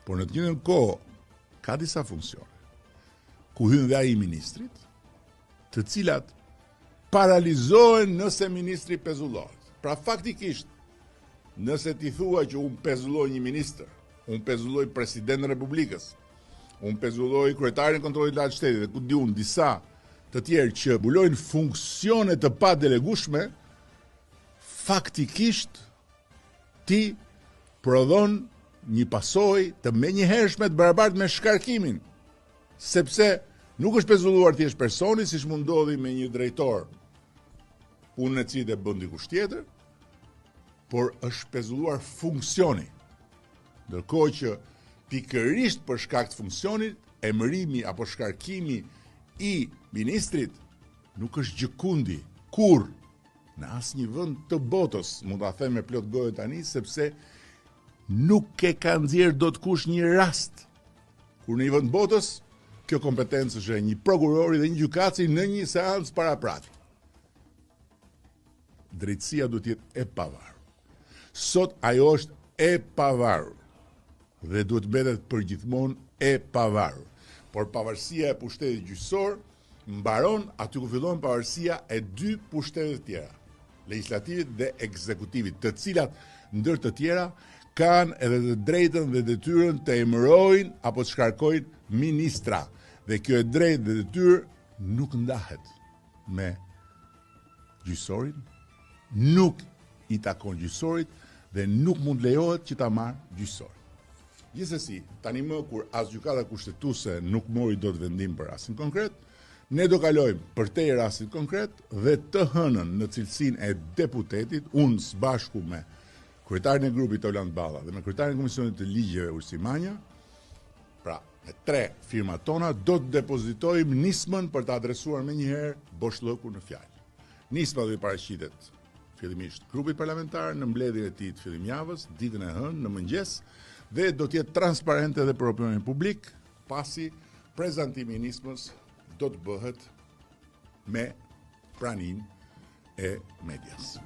por në të njëjtën kohë ka disa funksione ku hyn dhe ai ministrit, të cilat paralizohen nëse ministri pezullohet. Pra faktikisht, nëse ti thua që unë pezulloj një ministër, unë pezulloj presidentin e Republikës, unë pezulloj kryetarin e kontrollit të lartë të shtetit dhe ku di unë disa të tjerë që mbulojnë funksione të padelegueshme, faktikisht ti prodhon një pasojë të menjëhershme të barabartë me shkarkimin, sepse nuk është pezulluar thjesht personi, siç mund ndodhi me një drejtor punën e cilit e bën dikush tjetër, por është pezulluar funksioni. Ndërkohë që pikërisht për shkak të funksionit, emërimi apo shkarkimi i ministrit nuk është gjëkundi kur në asnjë vend të botës, mund ta them me plot gojë tani, sepse nuk e ka nxjerr dot kush një rast kur në një vend botës kjo kompetencë është e një prokurori dhe një gjykatësi në një seancë parapraktike. Drejtësia duhet të jetë e pavarur. Sot ajo është e pavarur dhe duhet mbetet përgjithmonë e pavarur. Por pavarësia e pushtetit gjyqësor mbaron aty ku fillon pavarësia e dy pushteteve të tjera, legislativit dhe ekzekutivit, të cilat ndër të tjera kanë edhe të drejtën dhe detyrën të emërojnë apo të shkarkojnë ministra. Dhe kjo e drejtë dhe detyrë nuk ndahet me gjyqësorin, nuk i takon gjyqësorit dhe nuk mund lejohet që ta marrë gjyqësori. Gjithsesi, tani më kur as gjykata kushtetuese nuk mori dot vendim për rastin konkret, ne do kalojmë përtej rastit konkret dhe të hënën në cilësinë e deputetit, unë së bashku me kryetarin e grupit Oland Balla dhe me kryetarin e Komisionit të Ligjeve Ursi Manja, pra me 3 firmat tona, do të depozitojmë nismën për të adresuar menjëherë boshllëku në fjalë. Nisma do të paraqitet fillimisht grupit parlamentar në mbledhjen e tij të fillimjavës, ditën e hënë në mëngjes, dhe do të jetë transparente edhe për opinionin publik, pasi prezantimi i nismës do të bëhet me praninë e medias.